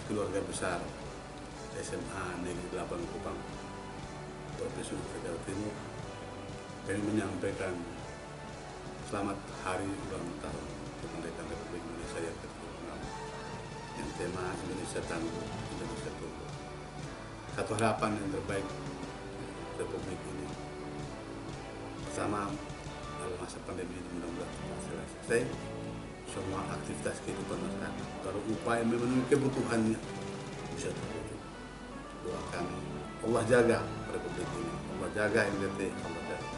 keluarga besar SMA Negeri 8 Kupang, Provinsi Jawa Timur, kami menyampaikan selamat hari ulang tahun kemerdekaan Republik Indonesia yang ke-76, yang tema Indonesia Tangguh, Indonesia Tumbuh. Satu harapan yang terbaik Republik ini, pertama, dalam masa pandemi ini mudah-mudahan selesai semua aktivitas kehidupan masyarakat. Kalau upaya memenuhi kebutuhannya bisa terwujud. Doa kami, Allah jaga Republik ini, Allah jaga NTT, Allah jaga.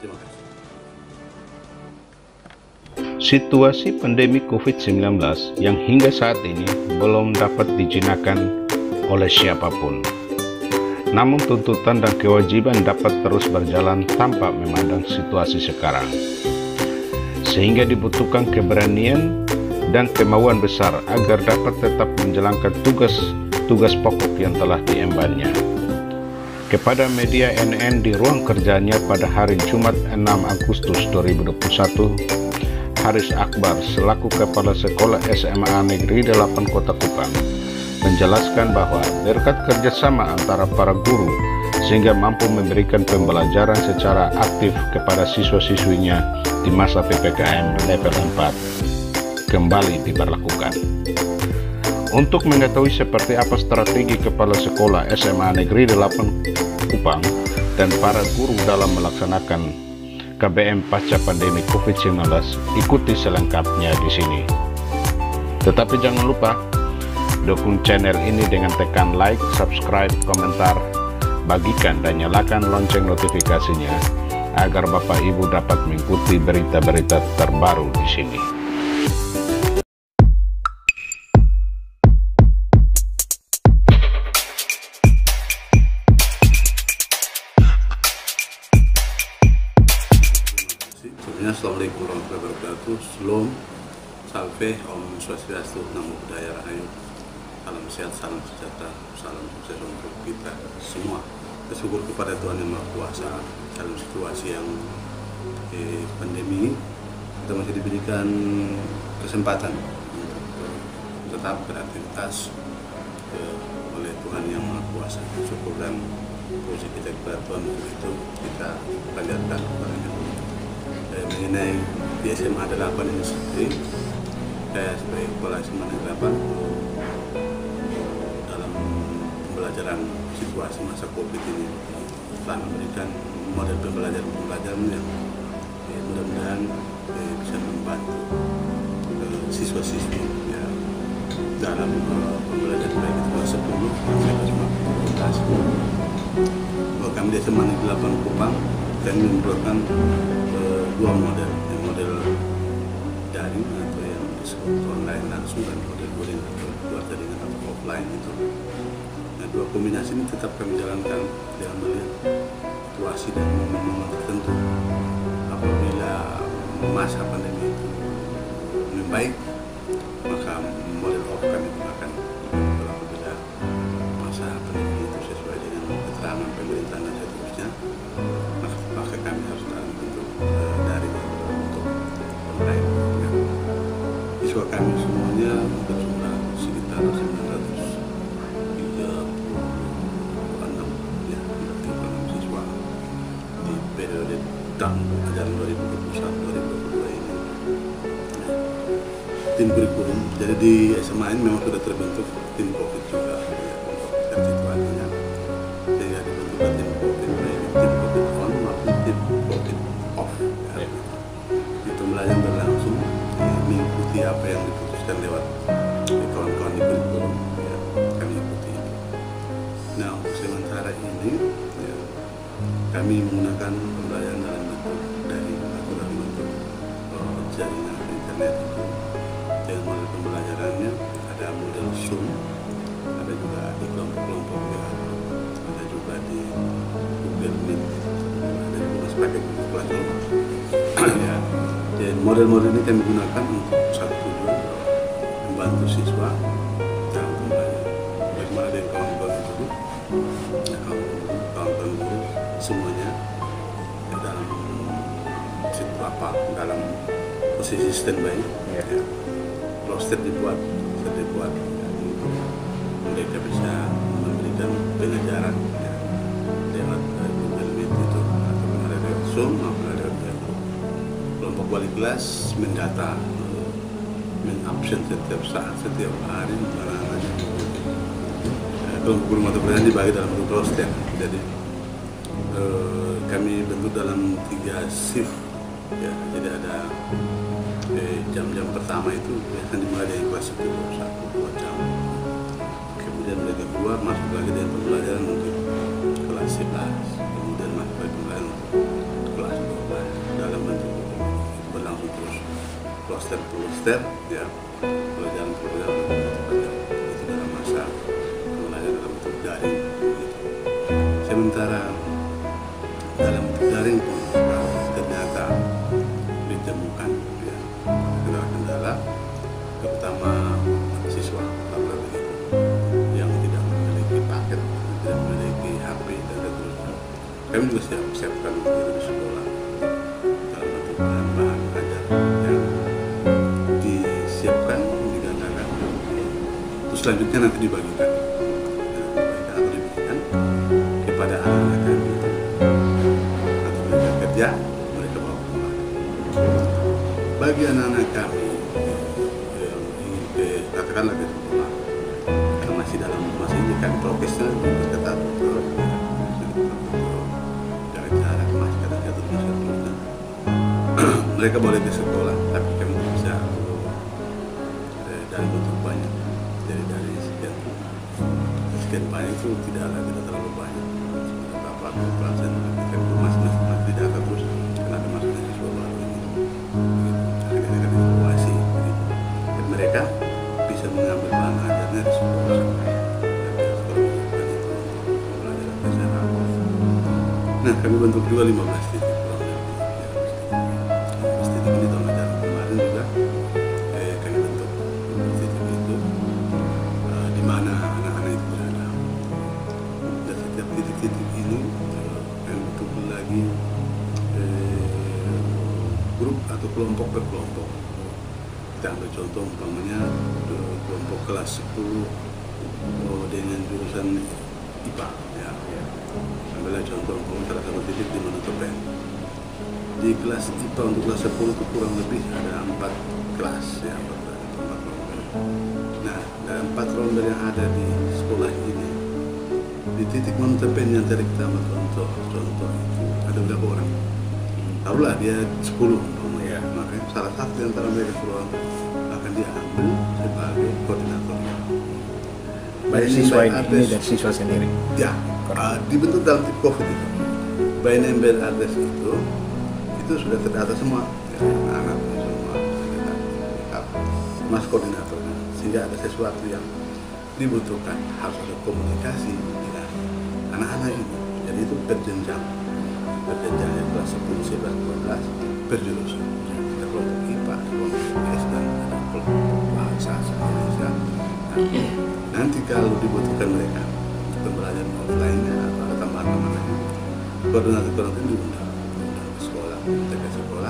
Terima kasih. Situasi pandemi COVID-19 yang hingga saat ini belum dapat dijinakan oleh siapapun. Namun tuntutan dan kewajiban dapat terus berjalan tanpa memandang situasi sekarang. Sehingga dibutuhkan keberanian dan kemauan besar agar dapat tetap menjalankan tugas pokok yang telah diembannya. Kepada media NN di ruang kerjanya pada hari Jumat 6 Agustus 2021, Haris Akbar selaku Kepala Sekolah SMA Negeri 8 Kota Kupang menjelaskan bahwa berkat kerjasama antara para guru sehingga mampu memberikan pembelajaran secara aktif kepada siswa-siswinya di masa PPKM level 4 kembali diberlakukan. Untuk mengetahui seperti apa strategi Kepala Sekolah SMA Negeri 8 Kupang dan para guru dalam melaksanakan KBM pasca pandemi COVID-19, ikuti selengkapnya di sini. Tetapi jangan lupa dukung channel ini dengan tekan like, subscribe, komentar, bagikan dan nyalakan lonceng notifikasinya agar Bapak Ibu dapat mengikuti berita-berita terbaru di sini. Assalamualaikum warahmatullahi wabarakatuh. Shalom, salve, om swastiastu, namo buddhaya rahayu. Salam sehat, salam sejahtera, salam sukses untuk kita semua. Bersyukur kepada Tuhan Yang Maha Kuasa dalam situasi yang pandemi, kita masih diberikan kesempatan untuk tetap beraktivitas oleh Tuhan Yang Maha Kuasa. Syukur dan puji kita kepada Tuhan untuk itu kita panjatkan kepadanya. Mengenai di SMA 8 ini sendiri, saya sebagai Kepala SMA Negeri 8 dalam pembelajaran situasi masa COVID ini telah memberikan model pembelajaran yang mudah-mudahan bisa membantu siswa-siswi ya, dalam pembelajaran baik itu kelas 10 sampai kelas 15. Bahwa kami di SMA Negeri 8 Kupang kami membuatkan dua model, yang model daring atau yang disebut online langsung dan model luring atau luar jaringan atau offline itu. Nah, dua kombinasi ini tetap kami jalankan dengan melihat situasi dan momen-momen tertentu. Apabila masa pandemi itu membaik, maka model off kami gunakan. Apabila masa pandemi itu sesuai dengan keterangan pemerintah dan seterusnya, maka kami harus dalam bentuk dari untuk online. Ya. Siswa kami semuanya berjumlah sekitar 936 ya, 36 siswa di periode tahun ajaran 2021-2022 ini. Nah, tim kurikulum, jadi di SMA ini memang sudah terbentuk tim COVID juga ya, untuk situasinya, sehingga dibentukkan tim COVID, baik tim COVID on maupun tim COVID off. Ya. Itu belajar berlangsung mengikuti apa yang diputuskan lewat kawan-kawan di kurikulum, ya, kami ikuti. Nah, untuk sementara ini ya, kami menggunakan pembelajaran dalam bentuk dari atau dalam bentuk jaringan internet itu dengan model pembelajarannya ada model Zoom, ada juga di kelompok-kelompok ya, ada juga di Google Meet, ada juga sebagai Google ya. Dan model-model ini kami gunakan untuk satu tujuan, membantu siswa dalam pembelajaran. Bagaimana dengan kawan-kawan guru, kawan-kawan guru semuanya ya, dalam dalam posisi standby, ya. Roster dibuat ya, mereka bisa memberikan pengajaran ya, lewat Google Meet itu ataupun ada lewat Zoom maupun ada lewat kelompok wali kelas mendata, mengabsen setiap saat, setiap hari anak-anaknya. Kelompok guru mata pelajaran dibagi dalam bentuk roster. Jadi kami bentuk dalam 3 shift ya. Jadi ada jam-jam pertama itu biasanya dimulai dari kelas 10, 1-2 jam. Kemudian mereka keluar masuk lagi dengan pembelajaran untuk kelas 11. Kemudian masuk lagi pembelajaran untuk kelas 12 dalam bentuk berlangsung terus roster ya, pelajaran itu dalam masa pembelajaran dalam bentuk daring gitu. Sementara dalam bentuk daring pun ternyata ditemukan ya, kendala-kendala, terutama siswa laki-laki yang tidak memiliki paket, tidak memiliki HP dan seterusnya. Kami juga siapkan di sekolah dalam bentuk bahan ajar yang disiapkan, digandakan, terus selanjutnya nanti dibagikan atau diberikan kepada anak-anak kami atau mereka kerja, mereka bawa pulang. Bagi anak-anak kami yang ingin katakanlah ke sekolah yang masih dalam masa ini kan prokesnya lebih ketat, jarak masih kadang jatuh bisa. Mereka boleh ke sekolah, tapi kami bisa dalam bentuk banyak. Jadi dari sekian banyak itu tidak terlalu banyak. Bapak perasaan masih tidak akan terus karena masuknya siswa baru ini. Akhirnya kan evaluasi. Dan mereka bisa mengambil bahan ajarnya di sekolah. Nah, kami bentuk juga 15 titik. Ini tahun ajaran kemarin juga kami bentuk titik itu di mana anak-anak itu berada. Dan setiap titik-titik ini kami bentuk lagi grup atau kelompok per kelompok. Kita ambil contoh umpamanya kelompok kelas 10 dengan jurusan IPA ya. Ambillah contoh umpamanya salah satu titik di Monotopen. Di kelas IPA untuk kelas 10 itu kurang lebih ada 4 kelas ya, 4 rombel. Nah, dari 4 rombel yang ada di sekolah ini, di titik Monotopen yang tadi kita ambil contoh itu ada berapa orang? Tahulah dia 10 ya, makanya salah satu di antara mereka 10 orang akan diambil sebagai koordinatornya. Dari siswa ini dari siswa sendiri. Ya, dibentuk dalam tip COVID itu. By number address itu sudah terdata semua, ya, anak semua lengkap, mas koordinatornya, sehingga ada sesuatu yang dibutuhkan harus ada komunikasi dengan anak-anak ini. Jadi itu berjenjang kelas 10, 11, 12 berjurusan. Ada kelompok IPA, ada kelompok IPS, dan ada kelompok bahasa Indonesia. Nah, nanti kalau dibutuhkan mereka untuk pembelajaran offline-nya atau ada tambahan lainnya, koordinator itu diundang ke sekolah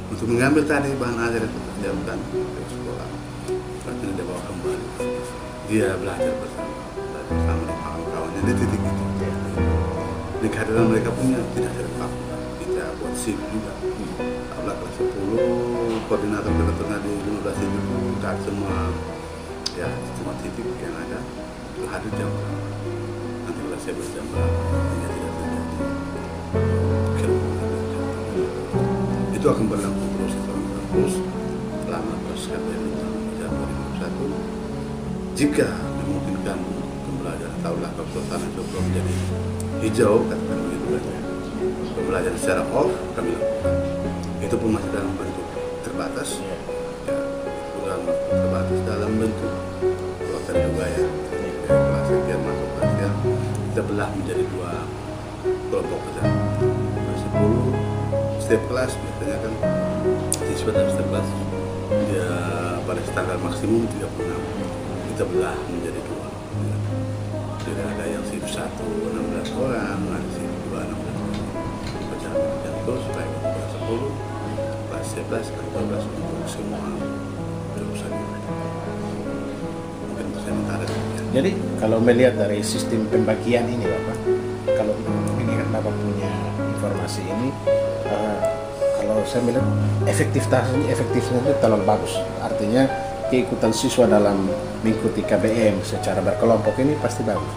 untuk mengambil tadi bahan ajar yang terjadikan ke sekolah. Artinya dia bawa kembali, dia belajar bersama dengan kawan-kawannya di titik itu. Di kehadiran mereka punya tidak terlengkap, kita buat SIM juga. Kalau kelas 10 koordinator di 15 itu tak semua ya, semua titik yang ada itu hadir jam nanti kelas 11 jam tidak terjadi. Itu akan berlangsung terus selama proses KPM tahun 2021. Jika memungkinkan pembelajaran, tahulah kalau suasana itu belum menjadi hijau, katakan begitu kan, pembelajaran secara off kami lakukan. Itu pun masih dalam bentuk terbatas, ya, terbatas dalam bentuk kloter juga ya. Kelas sekian masuk kelas sekian, kita belah menjadi 2 kelompok saja. Kelas 10 setiap kelas biasanya kan siswa dalam setiap kelas dia pada standar maksimum 36, kita belah menjadi 2 ya. Jadi ada yang shift 1 16 orang, ada shift 2 16 orang, baca yang terus supaya kelas 10 kelas 11 kelas 12 untuk semua jurusan. Mungkin sementara demikian. Jadi kalau melihat dari sistem pembagian ini Bapak, kalau mengingat Bapak punya informasi ini, kalau saya melihat efektivitasnya itu terlalu bagus. Artinya keikutan siswa dalam mengikuti KBM secara berkelompok ini pasti bagus.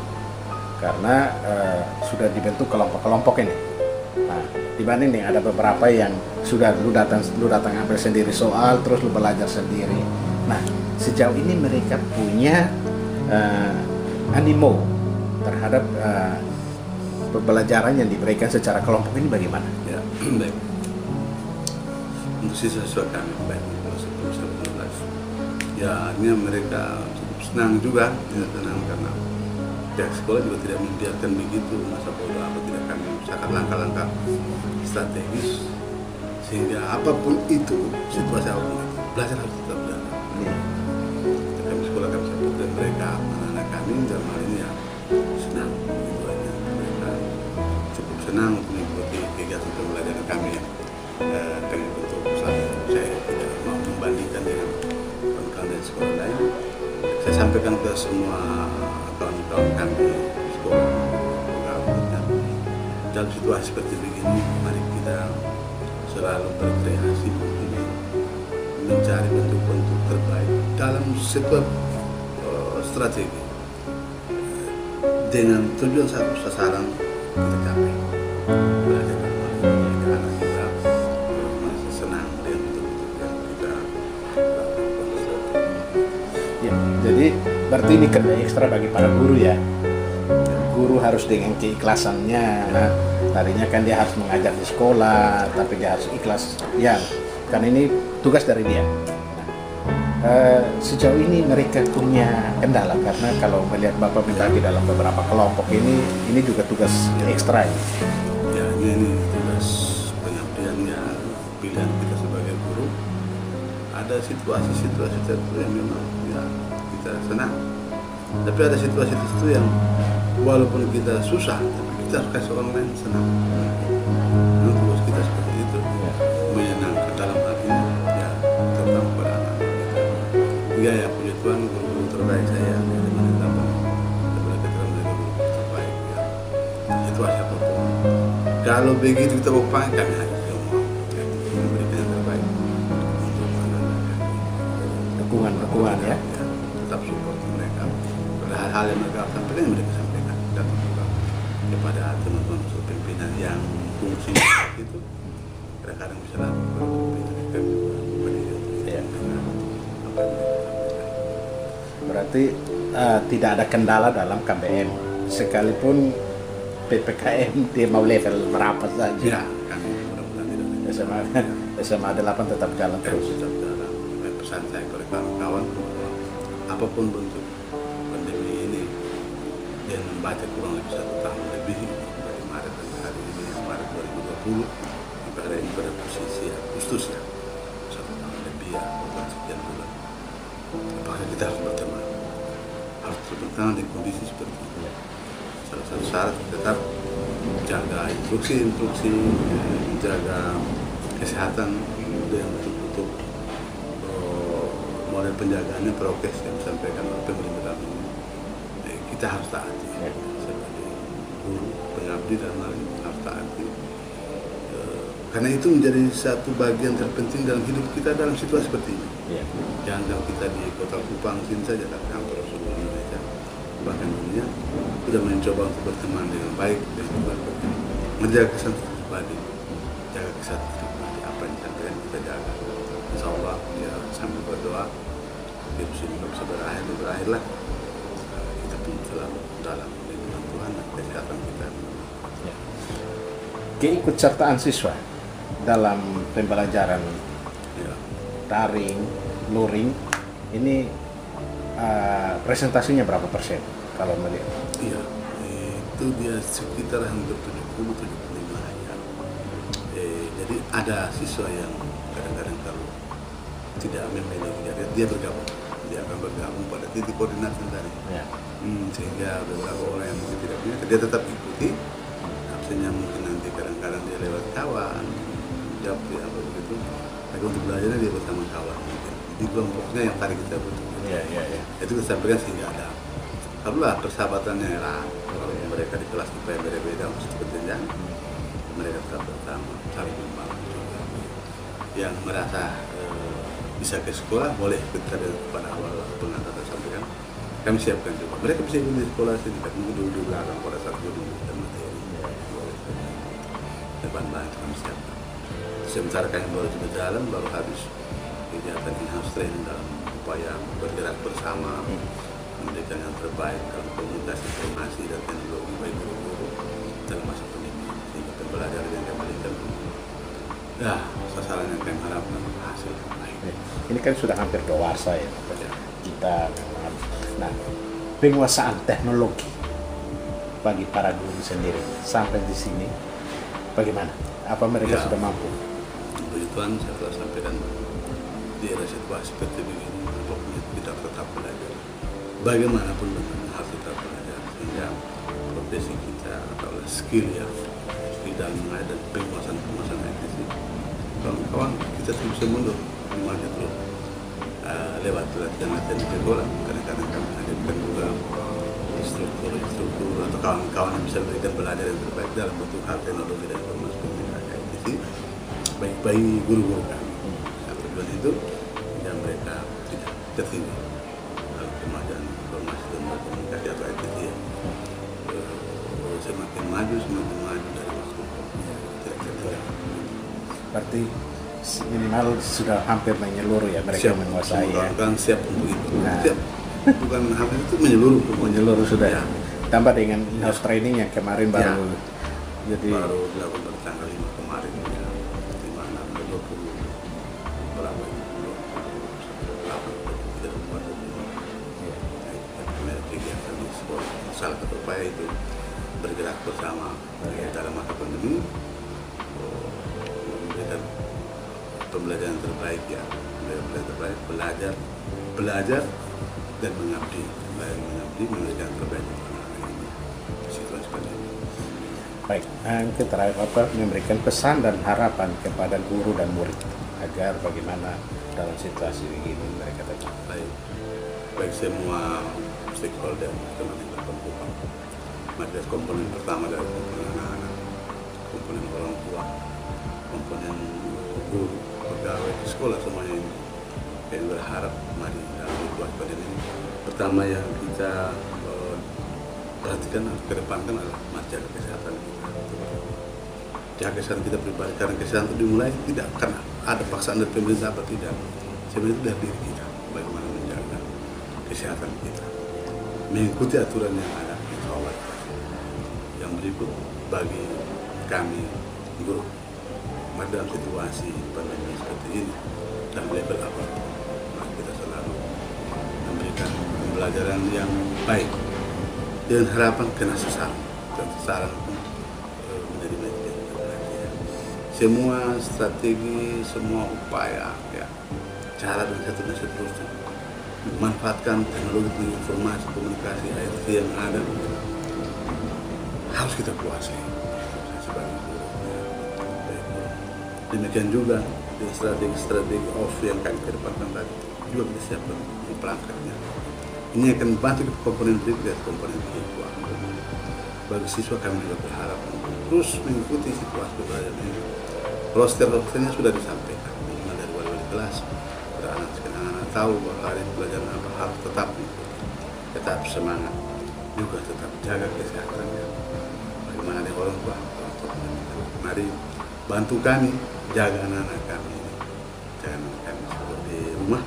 Karena sudah dibentuk kelompok-kelompok ini. Nah, dibanding nih ada beberapa yang sudah lu datang ambil sendiri soal, terus lu belajar sendiri. Nah, sejauh ini mereka punya animo terhadap pembelajaran yang diberikan secara kelompok ini bagaimana? Ya, baik. Untuk siswa kami baik kelas 10-11, ya akhirnya mereka cukup senang juga, tidak tenang karena pihak sekolah juga tidak membiarkan begitu masa bodoh apa tidak kami usahakan langkah-langkah strategis sehingga apapun itu situasi apapun itu belajar harus tetap belajar. Kami sekolah kami sebutkan mereka anak-anak kami dalam hal ini ya senang itu aja, mereka cukup senang untuk mengikuti kegiatan pembelajaran kami yang kami bentuk saya tidak mau membandingkan dengan kawan-kawan dari sekolah lain. Saya sampaikan ke semua kawan-kawan kami di sekolah dalam situasi seperti begini, mari kita selalu berkreasi mencari bentuk-bentuk terbaik dalam setiap strategi dengan tujuan satu sasaran kita capai. Belajar anak kita masih senang dengan bentuk-bentuk yang kita lakukan. Ya, jadi berarti ini kerja ekstra bagi para guru ya. Guru harus dengan keikhlasannya. Tadinya kan dia harus mengajar di sekolah, tapi dia harus ikhlas. Ya, kan ini tugas dari dia. Sejauh ini mereka punya kendala karena kalau melihat Bapak membagi dalam beberapa kelompok ini juga tugas ekstra. Ya, ini tugas pengabdiannya, pilihan kita sebagai guru. Ada situasi-situasi tertentu yang memang ya kita senang, tapi ada situasi tertentu yang walaupun kita susah, tapi kita harus kasih orang lain senang. Tugas kita seperti itu, menyenangkan dalam hal ini ya terutama pada anak-anak kita. Hingga ya puji Tuhan guru terbaik saya dari mana dapur kita menjadi guru terbaik ya. Situasi apapun. Kalau begitu kita berupaya kami harus memberikan yang terbaik untuk anak-anak kami. Dukungan ya. Tetap support mereka. Pada hal-hal yang mereka sampaikan mereka sampaikan dan juga kepada teman-teman unsur pimpinan yang fungsi itu kadang-kadang bisa lakukan pimpinan Ya. Berarti tidak ada kendala dalam KBM sekalipun PPKM dia mau level berapa saja. Ya, kami mudah-mudahan tidak SMA 8 tetap jalan terus. tetap dalam pesan saya kepada kawan-kawan bahwa apapun bentuk pandemi ini yang membaca kurang lebih 1 tahun lebih dari Maret dan hari ini Maret 2020 sampai hari ini pada posisi Agustus ya 1 tahun lebih ya sekian bulan. Apakah kita harus berteman? Harus berteman di kondisi seperti ini. Salah satu syarat tetap jaga instruksi, jaga kesehatan dengan betul-betul model penjagaannya prokes yang disampaikan oleh pemerintah ini. Kita harus taati sebagai guru pengabdi dan harus taati. Karena itu menjadi satu bagian terpenting dalam hidup kita dalam situasi seperti ini. Jangan kita di Kota Kupang sini saja, tapi hampir seluruh Indonesia bahkan dunia sudah mencoba untuk berteman dengan baik dengan keluarga, menjaga kesehatan pribadi, jaga kesehatan pribadi, apa yang disampaikan kita jaga. Insya Allah ya sambil berdoa virus ini bisa berakhirlah. Kita pun selalu dalam lindungan Tuhan dan kesehatan kita. Keikutsertaan siswa dalam pembelajaran daring, luring ini presentasinya berapa persen kalau melihat? Iya, itu dia sekitar hampir 70-75 ya. Jadi ada siswa yang kadang-kadang kalau tidak memilih dia bergabung, dia akan bergabung pada titik koordinasi tadi. Sehingga beberapa orang yang mungkin tidak punya, dia tetap ikuti. Absennya mungkin nanti kadang-kadang dia lewat kawan, jawab dia apa begitu. Tapi untuk belajarnya dia bersama kawan. Di kelompoknya yang tadi kita butuh. Itu kita sampaikan sehingga ada taruhlah persahabatannya lah. Kalau mereka di kelas IPA yang beda-beda mesti berjenjang, mereka tetap bersama, saling membangun juga. Yang merasa bisa ke sekolah boleh kita pada awal pengantar sampaikan kami siapkan juga. Mereka bisa ikut di sekolah sini, kan mungkin di belakang pada saat guru dan materi. Depan banget kami siapkan. Sementara kami baru berjalan, baru habis kegiatan in-house training dalam upaya bergerak bersama, memberikan yang terbaik dalam komunikasi informasi dan teknologi bagi guru-guru dalam masa pandemi. Sehingga pembelajaran yang kami berikan, ya sasaran yang kami harapkan hasil yang baik. Ini kan sudah hampir dewasa ya, kita memang. Nah, penguasaan teknologi bagi para guru sendiri sampai di sini bagaimana? Apa mereka sudah mampu? Puji Tuhan, saya telah sampaikan di era situasi seperti begini, pokoknya kita tetap belajar. Bagaimanapun harus tetap belajar sehingga profesi kita atau skill ya, skill dalam mengajar dan penguasaan IT sih. Kawan-kawan kita bisa mundur semuanya terus lewat latihan-latihan di sekolah. Kadang-kadang kami hadirkan juga instruktur atau kawan-kawan yang bisa memberikan belajar yang terbaik dalam bentuk hal teknologi dan informasi komunikasi IT bagi guru-guru kami. Tujuan itu dan mereka tidak tertinggal dalam kemajuan informasi dan komunikasi atau IT ya. Semakin maju dari waktu tidak tertinggal. Berarti minimal sudah hampir menyeluruh ya mereka menguasai ya. Kan siap untuk itu. Nah. Siap. Bukan hampir itu menyeluruh sudah ya. Tambah dengan in-house training yang kemarin baru jadi baru dilakukan pada tanggal 5 kemarin ya. Di mana 20 berapa itu? 8 kegiatan di sekolah. Salah satu upaya itu bergerak bersama dalam masa pandemi, memberikan pembelajaran terbaik ya, belajar dan mengabdi, memberikan terbaik situasi pandemi. baik. Yang terakhir apa memberikan pesan dan harapan kepada guru dan murid agar bagaimana dalam situasi begini mereka tetap baik semua stakeholder teman-teman berkumpul. Maka komponen pertama dari komponen anak-anak, komponen orang tua, komponen guru, pegawai di sekolah semuanya ini. Kami berharap mari dalam situasi pandemi ini. Pertama yang kita perhatikan ke depan kan adalah menjaga kesehatan kita. Jaga kesehatan kita pribadi, karena kesehatan itu dimulai tidak karena ada paksaan dari pemerintah apa tidak. Sebenarnya itu dari diri kita, bagaimana menjaga kesehatan kita. Mengikuti aturan yang ada, insya Allah. Yang berikut bagi kami guru, dalam situasi pandemi seperti ini, dan level apa, kita selalu memberikan pembelajaran yang baik dengan harapan kena sasaran dan sasaran menjadi bagian. Semua strategi, semua upaya, ya, cara dan seterusnya memanfaatkan teknologi informasi komunikasi IT yang ada harus kita kuasai sebagai guru. Demikian juga dengan strategi off yang kami kedepankan tadi juga kita siapkan pelangkahnya. Ini akan membantu komponen berikutnya, komponen virtual. Bagi siswa kami juga berharap untuk terus mengikuti situasi pembelajaran ini. Roster-rosternya sudah disampaikan, minimal dari wali kelas. Anak-anak tahu bahwa hari pelajaran apa harus tetap semangat, juga tetap jaga kesehatannya. Bagaimana dengan orang tua? Mari bantu kami jaga anak-anak kami ini. Jangan anak kami sekolah di rumah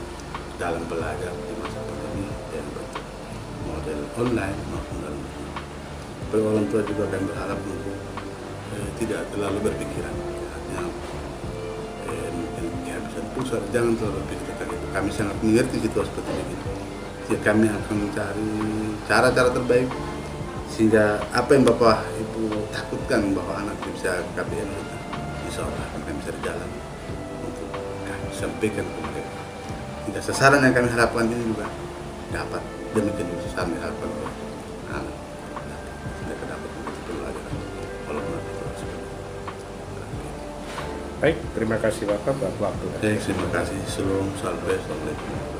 dalam belajar di masa pandemi yang bentuk model online maupun dalam rumah. Bagi orang tua juga kami berharap untuk tidak terlalu berpikiran, hanya mungkin kehabisan pulsa, jangan terlalu berpikir tentang itu. Kami sangat mengerti situasi seperti ini. Ya, kami akan mencari cara-cara terbaik sehingga apa yang Bapak Ibu takutkan bahwa anak bisa KBM itu, insya Allah akan bisa berjalan untuk kami sampaikan ke mereka. Tidak sasaran yang kami harapkan ini juga dapat demikian sasaran yang harapkan oleh anak. Mereka dapat mengikuti pelajaran walaupun ada situasi. Baik, terima kasih Bapak buat waktu. Terima kasih. Assalamualaikum.